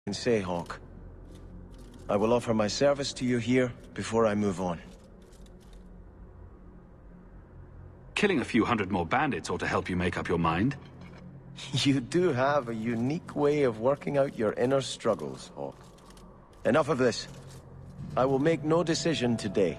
And say, Hawke, I will offer my service to you here before I move on. Killing a few hundred more bandits ought to help you make up your mind. You do have a unique way of working out your inner struggles, Hawke. Enough of this. I will make no decision today.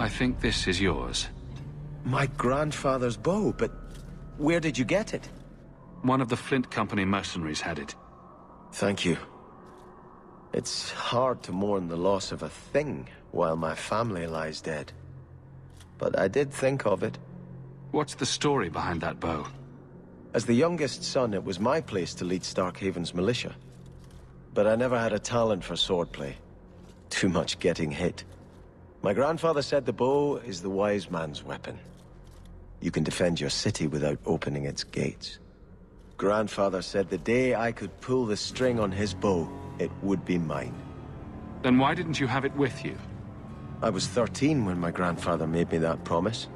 I think this is yours. My grandfather's bow, but where did you get it? One of the Flint Company mercenaries had it. Thank you. It's hard to mourn the loss of a thing while my family lies dead. But I did think of it. What's the story behind that bow? As the youngest son, it was my place to lead Starkhaven's militia. But I never had a talent for swordplay. Too much getting hit. My grandfather said the bow is the wise man's weapon. You can defend your city without opening its gates. Grandfather said the day I could pull the string on his bow, it would be mine. Then why didn't you have it with you? I was 13 when my grandfather made me that promise.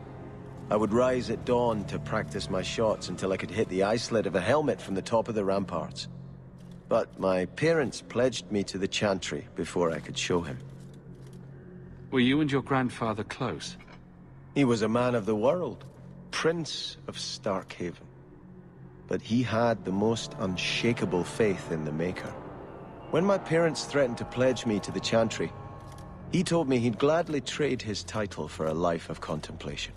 I would rise at dawn to practice my shots until I could hit the eye slit of a helmet from the top of the ramparts. But my parents pledged me to the Chantry before I could show him. Were you and your grandfather close? He was a man of the world, Prince of Starkhaven. But he had the most unshakable faith in the Maker. When my parents threatened to pledge me to the Chantry, he told me he'd gladly trade his title for a life of contemplation.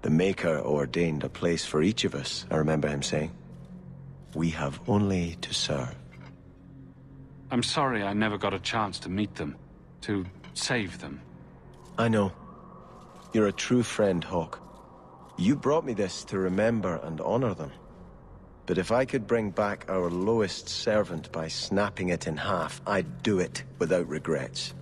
The Maker ordained a place for each of us, I remember him saying. We have only to serve. I'm sorry I never got a chance to meet them, to save them. I know. You're a true friend, Hawke. You brought me this to remember and honor them. But if I could bring back our lowest servant by snapping it in half, I'd do it without regrets.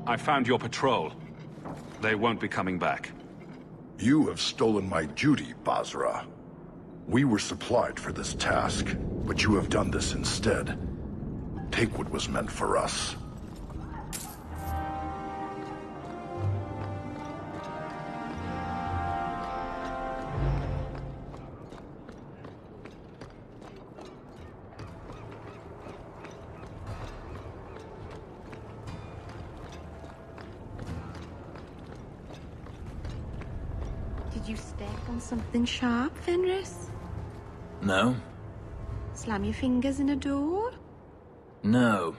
I found your patrol. They won't be coming back. You have stolen my duty, Basra. We were supplied for this task, but you have done this instead. Take what was meant for us. Did you step on something sharp, Fenris? No. Slam your fingers in a door? No.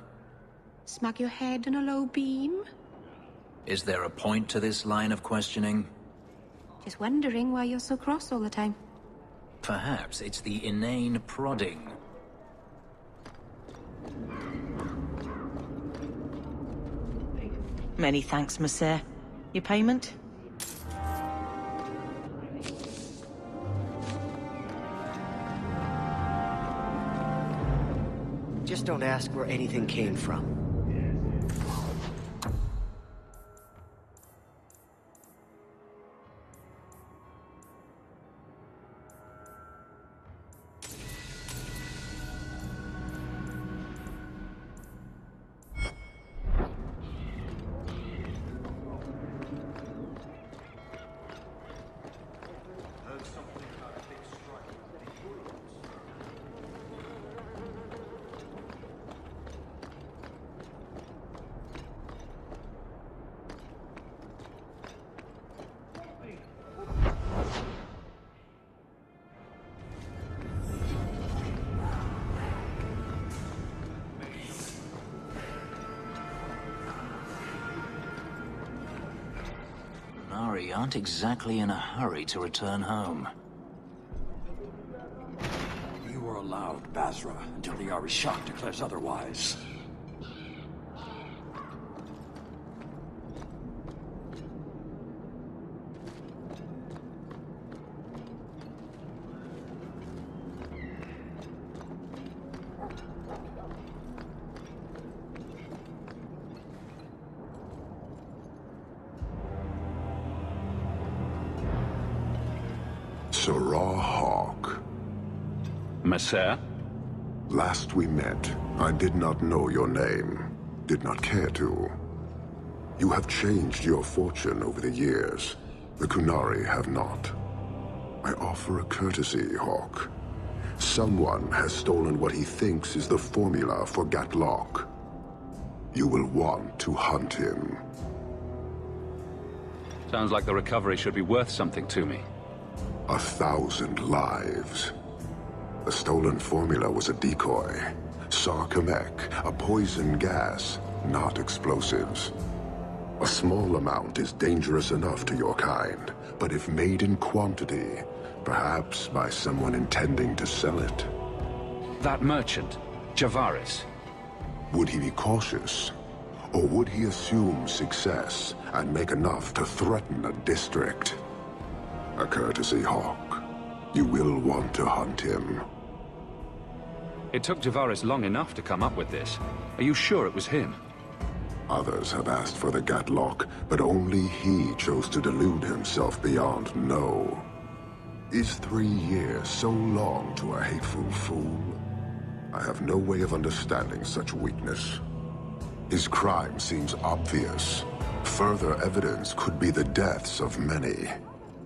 Smack your head on a low beam? Is there a point to this line of questioning? Just wondering why you're so cross all the time. Perhaps it's the inane prodding. Many thanks, monsieur. Your payment? Just don't ask where anything came from. Nari aren't exactly in a hurry to return home. You are allowed, Basra, until the Arishok declares otherwise. Sirrah Hawke. Messer? Last we met, I did not know your name. Did not care to. You have changed your fortune over the years. The Qunari have not. I offer a courtesy, Hawke. Someone has stolen what he thinks is the formula for Gatlok. You will want to hunt him. Sounds like the recovery should be worth something to me. 1,000 lives. The stolen formula was a decoy. Sarkamek, a poison gas, not explosives. A small amount is dangerous enough to your kind, but if made in quantity, perhaps by someone intending to sell it. That merchant, Javaris. Would he be cautious? Or would he assume success and make enough to threaten a district? A courtesy, Hawke. You will want to hunt him. It took Javaris long enough to come up with this. Are you sure it was him? Others have asked for the Gatlok, but only he chose to delude himself beyond no. Is 3 years so long to a hateful fool? I have no way of understanding such weakness. His crime seems obvious. Further evidence could be the deaths of many.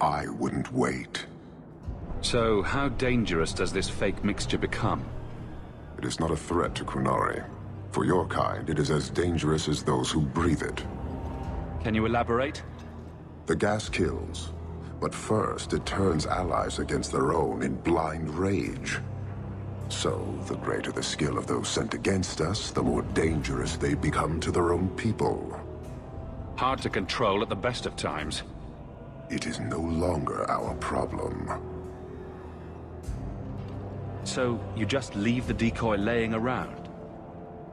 I wouldn't wait. So, how dangerous does this fake mixture become? It is not a threat to Qunari. For your kind, it is as dangerous as those who breathe it. Can you elaborate? The gas kills, but first it turns allies against their own in blind rage. So, the greater the skill of those sent against us, the more dangerous they become to their own people. Hard to control at the best of times. It is no longer our problem. So, you just leave the decoy laying around?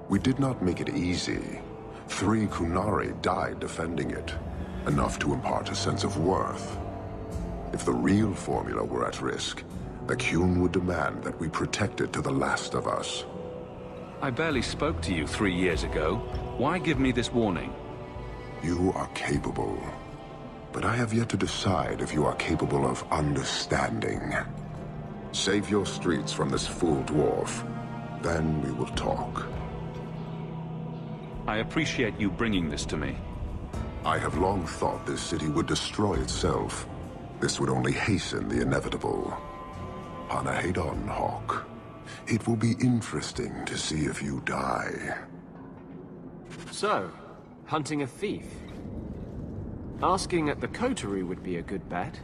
We did not make it easy. 3 Qunari died defending it, enough to impart a sense of worth. If the real formula were at risk, the Qun would demand that we protect it to the last of us. I barely spoke to you 3 years ago. Why give me this warning? You are capable. But I have yet to decide if you are capable of understanding. Save your streets from this fool dwarf. Then we will talk. I appreciate you bringing this to me. I have long thought this city would destroy itself. This would only hasten the inevitable. Panahedon, Hawk. It will be interesting to see if you die. So, hunting a thief. Asking at the coterie would be a good bet.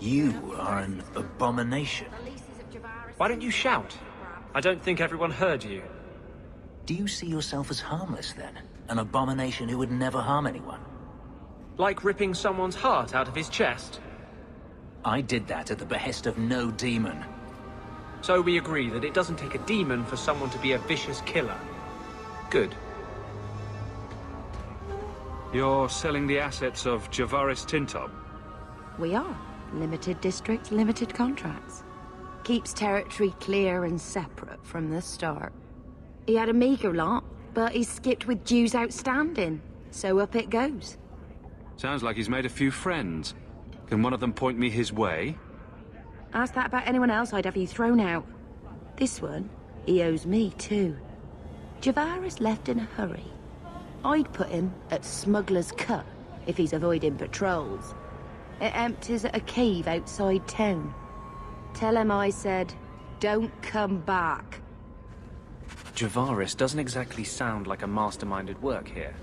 You are an abomination. Why don't you shout? I don't think everyone heard you. Do you see yourself as harmless, then? An abomination who would never harm anyone? Like ripping someone's heart out of his chest? I did that at the behest of no demon. So we agree that it doesn't take a demon for someone to be a vicious killer. Good. You're selling the assets of Javaris Tintob? We are. Limited districts, limited contracts. Keeps territory clear and separate from the start. He had a meager lot, but he skipped with dues outstanding. So up it goes. Sounds like he's made a few friends. Can one of them point me his way? Ask that about anyone else, I'd have you thrown out. This one, he owes me too. Javaris left in a hurry. I'd put him at Smuggler's Cut if he's avoiding patrols. It empties at a cave outside town. Tell him I said, don't come back. Javaris doesn't exactly sound like a mastermind at work here.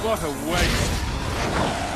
What a waste.